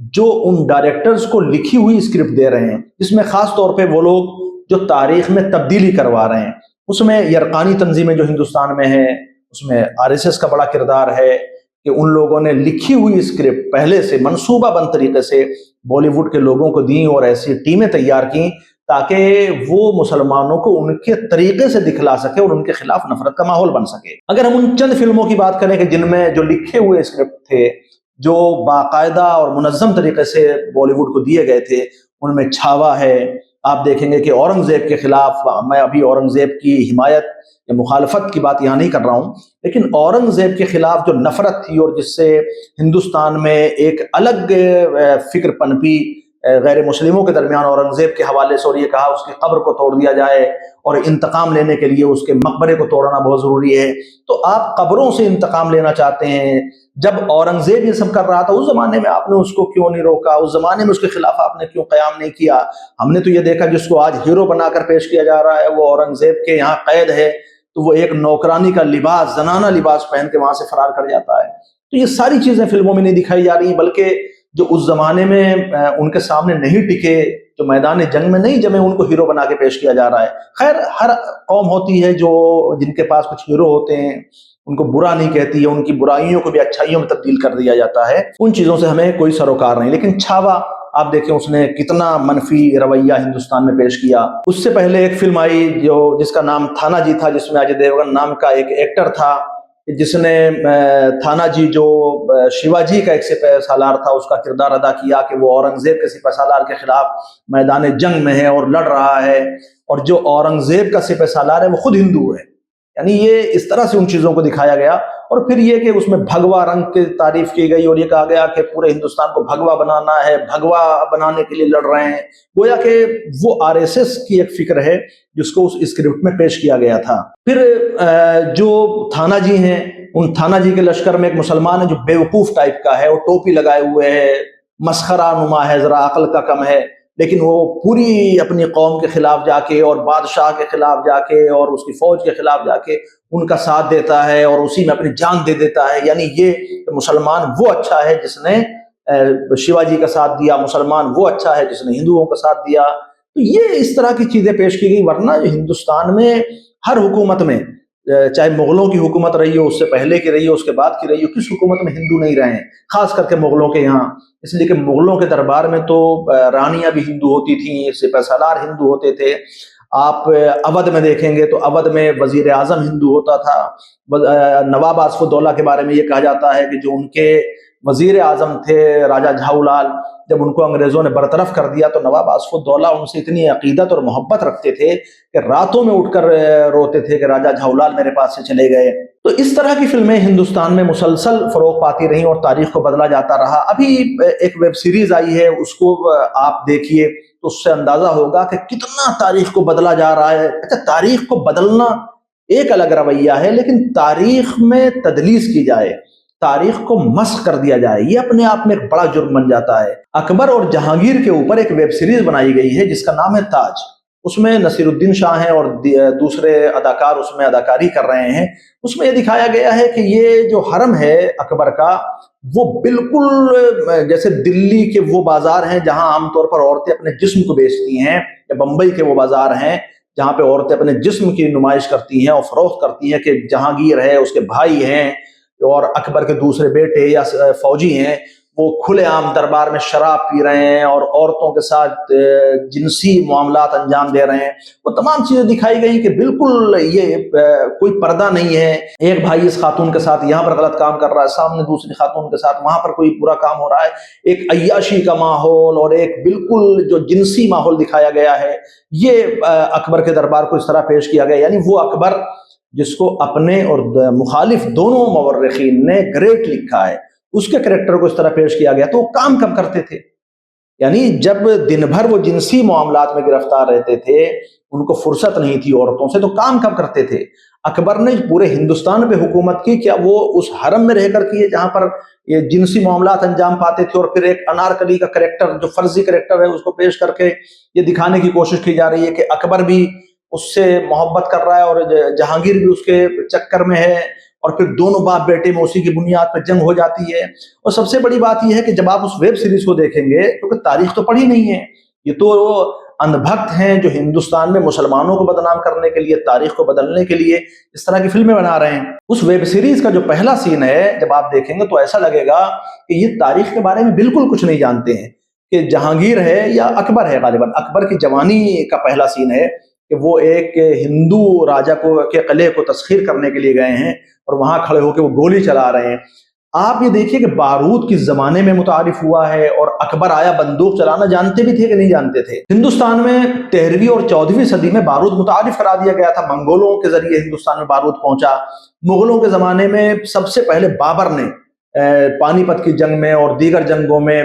جو ان ڈائریکٹرز کو لکھی ہوئی اسکرپٹ دے رہے ہیں، جس میں خاص طور پہ وہ لوگ جو تاریخ میں تبدیلی کروا رہے ہیں، اس میں یرقانی تنظیمیں جو ہندوستان میں ہیں، اس میں RSS کا بڑا کردار ہے کہ ان لوگوں نے لکھی ہوئی اسکرپٹ پہلے سے منصوبہ بند طریقے سے بالی ووڈ کے لوگوں کو دیں اور ایسی ٹیمیں تیار کیں تاکہ وہ مسلمانوں کو ان کے طریقے سے دکھلا سکے اور ان کے خلاف نفرت کا ماحول بن سکے۔ اگر ہم ان چند فلموں کی بات کریں کہ جن میں جو لکھے ہوئے اسکرپٹ تھے، جو باقاعدہ اور منظم طریقے سے بالی ووڈ کو دیے گئے تھے، ان میں چھاوا ہے۔ آپ دیکھیں گے کہ اورنگزیب کے خلاف، میں ابھی اورنگزیب کی حمایت یا مخالفت کی بات یہاں نہیں کر رہا ہوں، لیکن اورنگزیب کے خلاف جو نفرت تھی اور جس سے ہندوستان میں ایک الگ فکر پنپی غیر مسلموں کے درمیان اورنگزیب کے حوالے سے، اور یہ کہا اس کی قبر کو توڑ دیا جائے اور انتقام لینے کے لیے اس کے مقبرے کو توڑنا بہت ضروری ہے۔ تو آپ قبروں سے انتقام لینا چاہتے ہیں، جب اورنگزیب یہ سب کر رہا تھا اس زمانے میں آپ نے اس کو کیوں نہیں روکا؟ اس زمانے میں اس کے خلاف آپ نے کیوں قیام نہیں کیا؟ ہم نے تو یہ دیکھا جس کو آج ہیرو بنا کر پیش کیا جا رہا ہے وہ اورنگزیب کے یہاں قید ہے، تو وہ ایک نوکرانی کا لباس، زنانہ لباس پہن کے وہاں سے فرار کر جاتا ہے۔ تو یہ ساری چیزیں فلموں میں نہیں دکھائی جا رہی، بلکہ جو اس زمانے میں ان کے سامنے نہیں ٹکے، جو میدان جنگ میں نہیں جمے، ان کو ہیرو بنا کے پیش کیا جا رہا ہے۔ خیر، ہر قوم ہوتی ہے جو جن کے پاس کچھ ہیرو ہوتے ہیں، ان کو برا نہیں کہتی ہے، ان کی برائیوں کو بھی اچھائیوں میں تبدیل کر دیا جاتا ہے، ان چیزوں سے ہمیں کوئی سروکار نہیں۔ لیکن چھاوا آپ دیکھیں اس نے کتنا منفی رویہ ہندوستان میں پیش کیا۔ اس سے پہلے ایک فلم آئی جس کا نام تھانہ جی تھا، جس میں اجے دیوگن نام کا ایک ایکٹر تھا، جس نے تھانہ جی جو شیواجی کا ایک سپہ سالار تھا اس کا کردار ادا کیا کہ وہ اورنگزیب کے سپہ سالار کے خلاف میدان جنگ میں ہے اور لڑ رہا ہے، اور جو اورنگزیب کا سپہ سالار ہے وہ خود ہندو ہے۔ یعنی یہ اس طرح سے ان چیزوں کو دکھایا گیا، اور پھر یہ کہ اس میں بھگوا رنگ کی تعریف کی گئی اور یہ کہا گیا کہ پورے ہندوستان کو بھگوا بنانا ہے، بھگوا بنانے کے لیے لڑ رہے ہیں، گویا کہ وہ RSS کی ایک فکر ہے جس کو اس اسکرپٹ میں پیش کیا گیا تھا۔ پھر جو تھانہ جی ہیں، ان تھانہ جی کے لشکر میں ایک مسلمان ہے جو بیوقوف ٹائپ کا ہے، وہ ٹوپی لگائے ہوئے ہے، مسخرہ نما ہے، ذرا عقل کا کم ہے، لیکن وہ پوری اپنی قوم کے خلاف جا کے اور بادشاہ کے خلاف جا کے اور اس کی فوج کے خلاف جا کے ان کا ساتھ دیتا ہے اور اسی میں اپنی جان دے دیتا ہے۔ یعنی یہ مسلمان وہ اچھا ہے جس نے شیواجی کا ساتھ دیا، مسلمان وہ اچھا ہے جس نے ہندوؤں کا ساتھ دیا۔ تو یہ اس طرح کی چیزیں پیش کی گئی، ورنہ ہندوستان میں ہر حکومت میں، چاہے مغلوں کی حکومت رہی ہو، اس سے پہلے کی رہی ہو، اس کے بعد کی رہی ہو، کس حکومت میں ہندو نہیں رہے ہیں، خاص کر کے مغلوں کے یہاں، اس لیے کہ مغلوں کے دربار میں تو رانیاں بھی ہندو ہوتی تھیں، سپہ سالار ہندو ہوتے تھے۔ آپ اودھ میں دیکھیں گے تو اودھ میں وزیر اعظم ہندو ہوتا تھا۔ نواب آصف الدولہ کے بارے میں یہ کہا جاتا ہے کہ جو ان کے وزیر اعظم تھے راجہ جھاؤ لال، جب ان کو انگریزوں نے برطرف کر دیا تو نواب آصف الدولہ ان سے اتنی عقیدت اور محبت رکھتے تھے کہ راتوں میں اٹھ کر روتے تھے کہ راجہ جھاؤ لال میرے پاس سے چلے گئے۔ تو اس طرح کی فلمیں ہندوستان میں مسلسل فروغ پاتی رہیں اور تاریخ کو بدلا جاتا رہا۔ ابھی ایک ویب سیریز آئی ہے، اس کو آپ دیکھیے تو اس سے اندازہ ہوگا کہ کتنا تاریخ کو بدلا جا رہا ہے۔ اچھا، تاریخ کو بدلنا ایک الگ رویہ ہے، لیکن تاریخ میں تدلیس کی جائے، تاریخ کو مسخ کر دیا جائے، یہ اپنے آپ میں ایک بڑا جرم بن جاتا ہے۔ اکبر اور جہانگیر کے اوپر ایک ویب سیریز بنائی گئی ہے جس کا نام ہے تاج۔ اس میں نصیر الدین شاہ ہیں اور دوسرے اداکار اس میں اداکاری کر رہے ہیں۔ اس میں یہ دکھایا گیا ہے کہ یہ جو حرم ہے اکبر کا، وہ بالکل جیسے دلی کے وہ بازار ہیں جہاں عام طور پر عورتیں اپنے جسم کو بیچتی ہیں، یا بمبئی کے وہ بازار ہیں جہاں پہ عورتیں اپنے جسم کی نمائش کرتی ہیں اور فروخت کرتی ہیں کہ جہانگیر ہے، اس کے بھائی ہیں اور اکبر کے دوسرے بیٹے یا فوجی ہیں، وہ کھلے عام دربار میں شراب پی رہے ہیں اور عورتوں کے ساتھ جنسی معاملات انجام دے رہے ہیں۔ وہ تمام چیزیں دکھائی گئی کہ بالکل یہ کوئی پردہ نہیں ہے، ایک بھائی اس خاتون کے ساتھ یہاں پر غلط کام کر رہا ہے، سامنے دوسری خاتون کے ساتھ وہاں پر کوئی برا کام ہو رہا ہے، ایک عیاشی کا ماحول اور ایک بالکل جو جنسی ماحول دکھایا گیا ہے۔ یہ اکبر کے دربار کو اس طرح پیش کیا گیا، یعنی وہ اکبر جس کو اپنے اور مخالف دونوں مورخین نے گریٹ لکھا ہے، اس کے کریکٹر کو اس طرح پیش کیا گیا۔ تو وہ کام کب کرتے تھے؟ یعنی جب دن بھر وہ جنسی معاملات میں گرفتار رہتے تھے، ان کو فرصت نہیں تھی عورتوں سے، تو کام کب کرتے تھے؟ اکبر نے پورے ہندوستان پہ حکومت کی، کیا وہ اس حرم میں رہ کر کی جہاں پر یہ جنسی معاملات انجام پاتے تھے؟ اور پھر ایک انارکلی کا کریکٹر جو فرضی کریکٹر ہے اس کو پیش کر کے یہ دکھانے کی کوشش کی جا رہی ہے کہ اکبر بھی اس سے محبت کر رہا ہے اور جہانگیر بھی اس کے چکر میں ہے، اور پھر دونوں باپ بیٹے میں اسی کی بنیاد پہ جنگ ہو جاتی ہے۔ اور سب سے بڑی بات یہ ہے کہ جب آپ اس ویب سیریز کو دیکھیں گے، کیونکہ تاریخ تو پڑھی نہیں ہے، یہ تو اندھ بھکت ہیں جو ہندوستان میں مسلمانوں کو بدنام کرنے کے لیے، تاریخ کو بدلنے کے لیے اس طرح کی فلمیں بنا رہے ہیں۔ اس ویب سیریز کا جو پہلا سین ہے، جب آپ دیکھیں گے تو ایسا لگے گا کہ یہ تاریخ کے بارے میں بالکل کچھ نہیں جانتے ہیں، کہ جہانگیر ہے یا اکبر ہے، غالباً اکبر کی جوانی کا پہلا سین ہے کہ وہ ایک ہندو راجا کے قلعے کو تسخیر کرنے کے لیے گئے ہیں اور وہاں کھڑے ہو کے وہ گولی چلا رہے ہیں۔ آپ یہ دیکھیے کہ بارود کس زمانے میں متعارف ہوا ہے، اور اکبر آیا بندوق چلانا جانتے بھی تھے کہ نہیں جانتے تھے؟ ہندوستان میں 13ویں اور 14ویں صدی میں بارود متعارف کرا دیا گیا تھا، منگولوں کے ذریعے ہندوستان میں بارود پہنچا۔ مغلوں کے زمانے میں سب سے پہلے بابر نے پانی پت کی جنگ میں اور دیگر جنگوں میں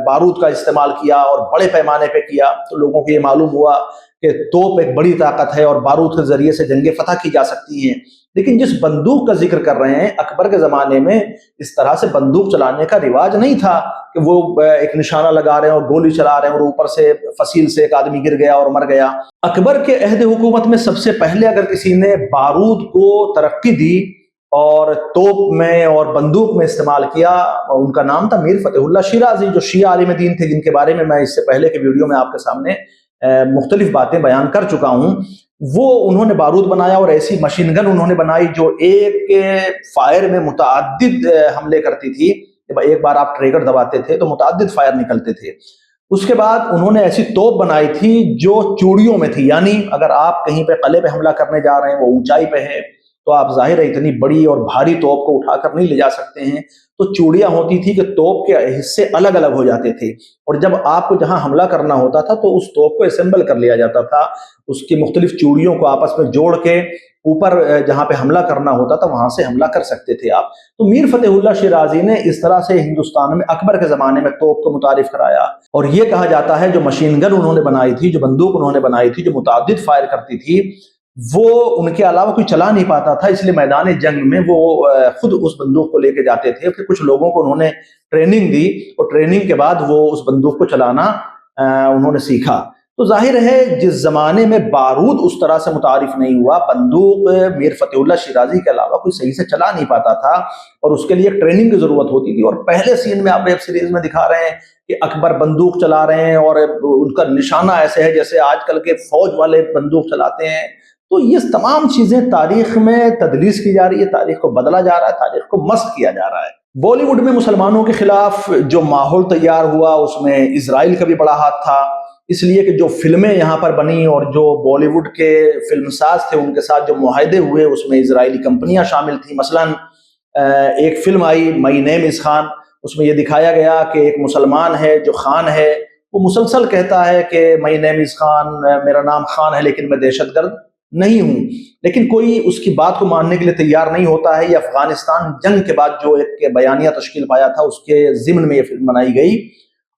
بارود کا استعمال کیا اور بڑے پیمانے پہ کیا، تو لوگوں کو یہ معلوم ہوا کہ توپ ایک بڑی طاقت ہے اور بارود کے ذریعے سے جنگیں فتح کی جا سکتی ہیں۔ لیکن جس بندوق کا ذکر کر رہے ہیں، اکبر کے زمانے میں اس طرح سے بندوق چلانے کا رواج نہیں تھا کہ وہ ایک نشانہ لگا رہے ہیں اور گولی چلا رہے ہیں اور اوپر سے فصیل سے ایک آدمی گر گیا اور مر گیا۔ اکبر کے عہد حکومت میں سب سے پہلے اگر کسی نے بارود کو ترقی دی اور توپ میں اور بندوق میں استعمال کیا، ان کا نام تھا میر فتح اللہ شیرازی، جو شیعہ عالم دین تھے، جن کے بارے میں میں اس سے پہلے کے ویڈیو میں آپ کے سامنے مختلف باتیں بیان کر چکا ہوں۔ وہ انہوں نے بارود بنایا اور ایسی مشین گن انہوں نے بنائی جو ایک فائر میں متعدد حملے کرتی تھی۔ ایک بار آپ ٹریگر دباتے تھے تو متعدد فائر نکلتے تھے۔ اس کے بعد انہوں نے ایسی توپ بنائی تھی جو چوڑیوں میں تھی، یعنی اگر آپ کہیں پہ قلعے پہ حملہ کرنے جا رہے ہیں، وہ اونچائی پہ ہے، تو آپ ظاہر ہے اتنی بڑی اور بھاری توپ کو اٹھا کر نہیں لے جا سکتے ہیں، تو چوڑیاں ہوتی تھی کہ توپ کے حصے الگ الگ ہو جاتے تھے، اور جب آپ کو جہاں حملہ کرنا ہوتا تھا تو اس توپ کو اسمبل کر لیا جاتا تھا، اس کی مختلف چوڑیوں کو آپس میں جوڑ کے اوپر جہاں پہ حملہ کرنا ہوتا تھا وہاں سے حملہ کر سکتے تھے آپ۔ تو میر فتح اللہ شیرازی نے اس طرح سے ہندوستان میں اکبر کے زمانے میں توپ کو متعارف کرایا، اور یہ کہا جاتا ہے جو مشین گن انہوں نے بنائی تھی، جو بندوق انہوں نے بنائی تھی جو متعدد فائر کرتی تھی، وہ ان کے علاوہ کوئی چلا نہیں پاتا تھا، اس لیے میدان جنگ میں وہ خود اس بندوق کو لے کے جاتے تھے۔ پھر کچھ لوگوں کو انہوں نے ٹریننگ دی اور ٹریننگ کے بعد وہ اس بندوق کو چلانا انہوں نے سیکھا۔ تو ظاہر ہے جس زمانے میں بارود اس طرح سے متعارف نہیں ہوا، بندوق میر فتح اللہ شیرازی کے علاوہ کوئی صحیح سے چلا نہیں پاتا تھا، اور اس کے لیے ایک ٹریننگ کی ضرورت ہوتی تھی۔ اور پہلے سین میں آپ ویب سیریز میں دکھا رہے ہیں کہ اکبر بندوق چلا رہے ہیں اور ان کا نشانہ ایسے ہے جیسے آج کل کے فوج والے بندوق چلاتے ہیں۔ تو یہ تمام چیزیں تاریخ میں تدلیس کی جا رہی ہے، تاریخ کو بدلا جا رہا ہے، تاریخ کو مسخ کیا جا رہا ہے۔ بالی ووڈ میں مسلمانوں کے خلاف جو ماحول تیار ہوا اس میں اسرائیل کا بھی بڑا ہاتھ تھا، اس لیے کہ جو فلمیں یہاں پر بنی اور جو بالی ووڈ کے فلم ساز تھے ان کے ساتھ جو معاہدے ہوئے اس میں اسرائیلی کمپنیاں شامل تھیں۔ مثلاً ایک فلم آئی مائی نیم از خان، اس میں یہ دکھایا گیا کہ ایک مسلمان ہے جو خان ہے، وہ مسلسل کہتا ہے کہ مائی نیم از خان، میرا نام خان ہے لیکن میں دہشت گرد نہیں ہوں، لیکن کوئی اس کی بات کو ماننے کے لیے تیار نہیں ہوتا ہے۔ یہ افغانستان جنگ کے بعد جو ایک بیانیہ تشکیل پایا تھا اس کے ضمن میں یہ فلم بنائی گئی،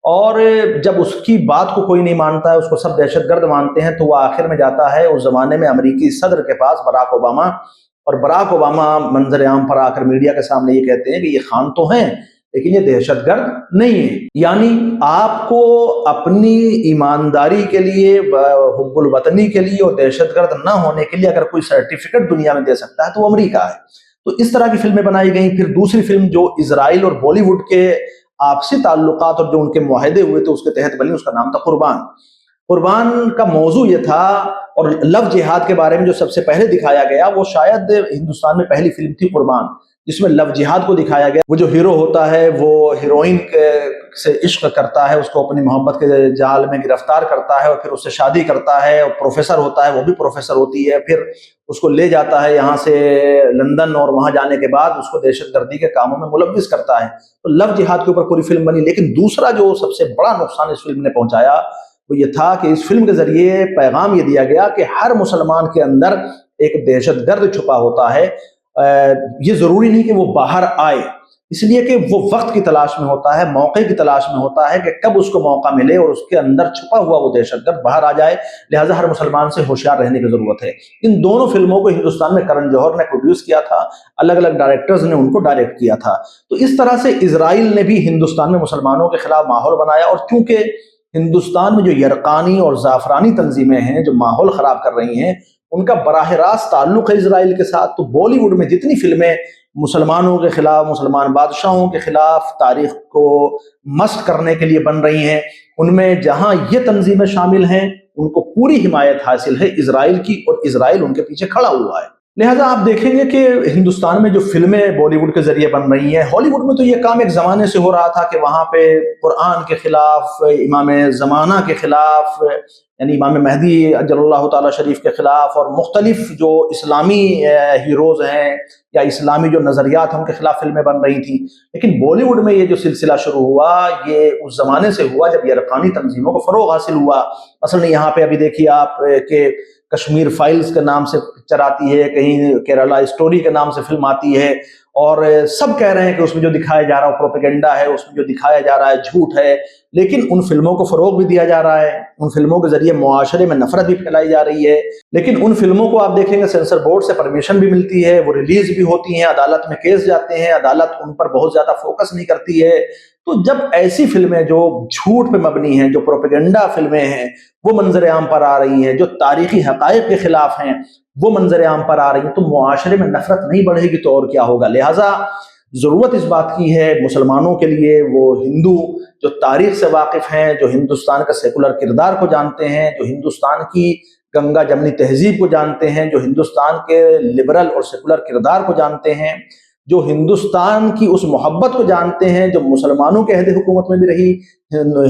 اور جب اس کی بات کو کوئی نہیں مانتا ہے، اس کو سب دہشت گرد مانتے ہیں، تو وہ آخر میں جاتا ہے اس زمانے میں امریکی صدر کے پاس، براک اوباما، اور براک اوباما منظر عام پر آ کر میڈیا کے سامنے یہ کہتے ہیں کہ یہ خان تو ہیں لیکن یہ دہشت گرد نہیں ہے۔ یعنی آپ کو اپنی ایمانداری کے لیے، حب الوطنی کے لیے اور دہشت گرد نہ ہونے کے لیے اگر کوئی سرٹیفکیٹ دنیا میں دے سکتا ہے تو وہ امریکہ ہے۔ تو اس طرح کی فلمیں بنائی گئیں۔ پھر دوسری فلم جو اسرائیل اور بالی ووڈ کے آپسی تعلقات اور جو ان کے معاہدے ہوئے تھے اس کے تحت بنی، اس کا نام تھا قربان۔ قربان کا موضوع یہ تھا، اور لو جہاد کے بارے میں جو سب سے پہلے دکھایا گیا وہ شاید ہندوستان میں پہلی فلم تھی قربان، جس میں لو جہاد کو دکھایا گیا۔ وہ جو ہیرو ہوتا ہے وہ ہیروئن سے عشق کرتا ہے، اس کو اپنی محبت کے جال میں گرفتار کرتا ہے اور پھر اس سے شادی کرتا ہے، اور پروفیسر ہوتا ہے، وہ بھی پروفیسر ہوتی ہے، پھر اس کو لے جاتا ہے یہاں سے لندن، اور وہاں جانے کے بعد اس کو دہشت گردی کے کاموں میں ملوث کرتا ہے۔ تو لو جہاد کے اوپر پوری فلم بنی، لیکن دوسرا جو سب سے بڑا نقصان اس فلم نے پہنچایا وہ یہ تھا کہ اس فلم کے ذریعے پیغام یہ دیا گیا کہ ہر مسلمان کے اندر ایک دہشت گرد چھپا ہوتا ہے، یہ ضروری نہیں کہ وہ باہر آئے، اس لیے کہ وہ وقت کی تلاش میں ہوتا ہے، موقع کی تلاش میں ہوتا ہے کہ کب اس کو موقع ملے اور اس کے اندر چھپا ہوا وہ دہشت گرد باہر آ جائے۔ لہٰذا ہر مسلمان سے ہوشیار رہنے کی ضرورت ہے۔ ان دونوں فلموں کو ہندوستان میں کرن جوہر نے پروڈیوس کیا تھا، الگ الگ ڈائریکٹرز نے ان کو ڈائریکٹ کیا تھا۔ تو اس طرح سے اسرائیل نے بھی ہندوستان میں مسلمانوں کے خلاف ماحول بنایا، اور چونکہ ہندوستان میں جو یرقانی اور زعفرانی تنظیمیں ہیں جو ماحول خراب کر رہی ہیں، ان کا براہ راست تعلق ہے اسرائیل کے ساتھ. تو بالی ووڈ میں جتنی فلمیں مسلمانوں کے خلاف، مسلمان بادشاہوں کے خلاف تاریخ کو مست کرنے کے لیے بن رہی ہیں، ان میں جہاں یہ تنظیمیں شامل ہیں ان کو پوری حمایت حاصل ہے اسرائیل کی، اور اسرائیل ان کے پیچھے کھڑا ہوا ہے. لہٰذا آپ دیکھیں گے کہ ہندوستان میں جو فلمیں بالی ووڈ کے ذریعے بن رہی ہیں، ہالی ووڈ میں تو یہ کام ایک زمانے سے ہو رہا تھا کہ وہاں پہ قرآن کے خلاف، امام زمانہ کے خلاف، یعنی امام مہدی اجل اللہ تعالی شریف کے خلاف، اور مختلف جو اسلامی ہیروز ہیں یا اسلامی جو نظریات ہیں ان کے خلاف فلمیں بن رہی تھیں. لیکن بالی ووڈ میں یہ جو سلسلہ شروع ہوا یہ اس زمانے سے ہوا جب یرقانی تنظیموں کو فروغ حاصل ہوا. مثلا یہاں پہ ابھی دیکھیے آپ کہ کشمیر فائلز کے نام سے پکچر آتی ہے، کہیں کیرلا اسٹوری کے نام سے فلم آتی ہے، اور سب کہہ رہے ہیں کہ اس میں جو دکھایا جا رہا ہے پروپیگنڈا ہے، اس میں جو دکھایا جا رہا ہے جھوٹ ہے. لیکن ان فلموں کو فروغ بھی دیا جا رہا ہے، ان فلموں کے ذریعے معاشرے میں نفرت بھی پھیلائی جا رہی ہے. لیکن ان فلموں کو آپ دیکھیں گے سینسر بورڈ سے پرمیشن بھی ملتی ہے، وہ ریلیز بھی ہوتی ہیں، عدالت میں کیس جاتے ہیں، عدالت ان پر بہت زیادہ فوکس نہیں کرتی ہے. تو جب ایسی فلمیں جو جھوٹ پہ مبنی ہیں، جو پروپیگنڈا فلمیں ہیں، وہ منظر عام پر آ رہی ہیں، جو تاریخی حقائق کے خلاف ہیں وہ منظر عام پر آ رہی ہیں، تو معاشرے میں نفرت نہیں بڑھے گی تو اور کیا ہوگا. لہٰذا ضرورت اس بات کی ہے مسلمانوں کے لیے، وہ ہندو جو تاریخ سے واقف ہیں، جو ہندوستان کا سیکولر کردار کو جانتے ہیں، جو ہندوستان کی گنگا جمنی تہذیب کو جانتے ہیں، جو ہندوستان کے لبرل اور سیکولر کردار کو جانتے ہیں، جو ہندوستان کی اس محبت کو جانتے ہیں جو مسلمانوں کے عہد حکومت میں بھی رہی،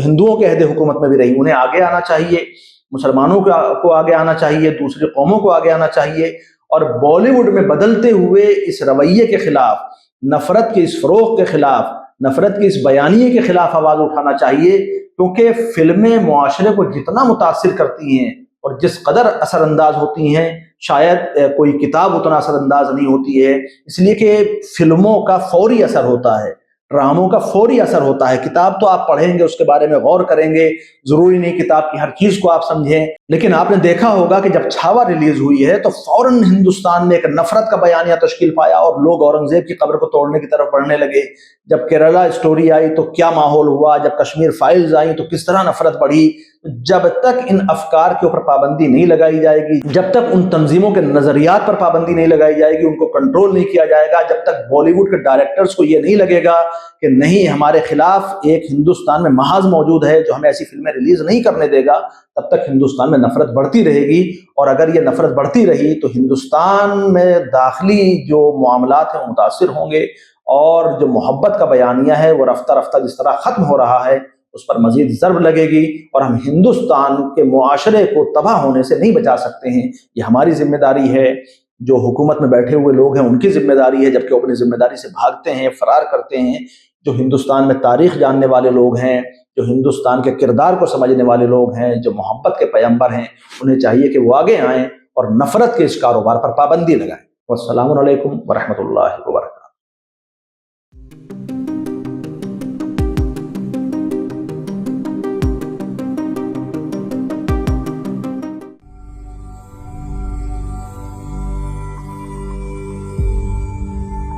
ہندوؤں کے عہد حکومت میں بھی رہی، انہیں آگے آنا چاہیے. مسلمانوں کو آگے آنا چاہیے، دوسری قوموں کو آگے آنا چاہیے، اور بالی ووڈ میں بدلتے ہوئے اس رویے کے خلاف، نفرت کے اس فروغ کے خلاف، نفرت کے اس بیانیے کے خلاف آواز اٹھانا چاہیے. کیونکہ فلمیں معاشرے کو جتنا متاثر کرتی ہیں اور جس قدر اثر انداز ہوتی ہیں، شاید کوئی کتاب اتنا اثر انداز نہیں ہوتی ہے. اس لیے کہ فلموں کا فوری اثر ہوتا ہے، ڈراموں کا فوری اثر ہوتا ہے. کتاب تو آپ پڑھیں گے، اس کے بارے میں غور کریں گے، ضروری نہیں کتاب کی ہر چیز کو آپ سمجھیں. لیکن آپ نے دیکھا ہوگا کہ جب چھاوا ریلیز ہوئی ہے تو فوراً ہندوستان میں ایک نفرت کا بیانیہ تشکیل پایا اور لوگ اورنگزیب کی قبر کو توڑنے کی طرف بڑھنے لگے. جب کیرلا اسٹوری آئی تو کیا ماحول ہوا، جب کشمیر فائلز آئیں تو کس طرح نفرت بڑھی. جب تک ان افکار کے اوپر پابندی نہیں لگائی جائے گی، جب تک ان تنظیموں کے نظریات پر پابندی نہیں لگائی جائے گی، ان کو کنٹرول نہیں کیا جائے گا، جب تک بالی ووڈ کے ڈائریکٹرز کو یہ نہیں لگے گا کہ نہیں ہمارے خلاف ایک ہندوستان میں محاذ موجود ہے جو ہمیں ایسی فلمیں ریلیز نہیں کرنے دے گا، تب تک ہندوستان میں نفرت بڑھتی رہے گی. اور اگر یہ نفرت بڑھتی رہی تو ہندوستان میں داخلی جو معاملات ہیں وہ متاثر ہوں گے، اور جو محبت کا بیانیہ ہے وہ رفتہ رفتہ جس طرح ختم ہو رہا ہے اس پر مزید ضرب لگے گی، اور ہم ہندوستان کے معاشرے کو تباہ ہونے سے نہیں بچا سکتے ہیں. یہ ہماری ذمہ داری ہے، جو حکومت میں بیٹھے ہوئے لوگ ہیں ان کی ذمہ داری ہے، جبکہ اپنی ذمہ داری سے بھاگتے ہیں، فرار کرتے ہیں. جو ہندوستان میں تاریخ جاننے والے لوگ ہیں، جو ہندوستان کے کردار کو سمجھنے والے لوگ ہیں، جو محبت کے پیغمبر ہیں، انہیں چاہیے کہ وہ آگے آئیں اور نفرت کے اس کاروبار پر پابندی لگائیں. والسلام علیکم ورحمۃ اللہ وبرکاتہ.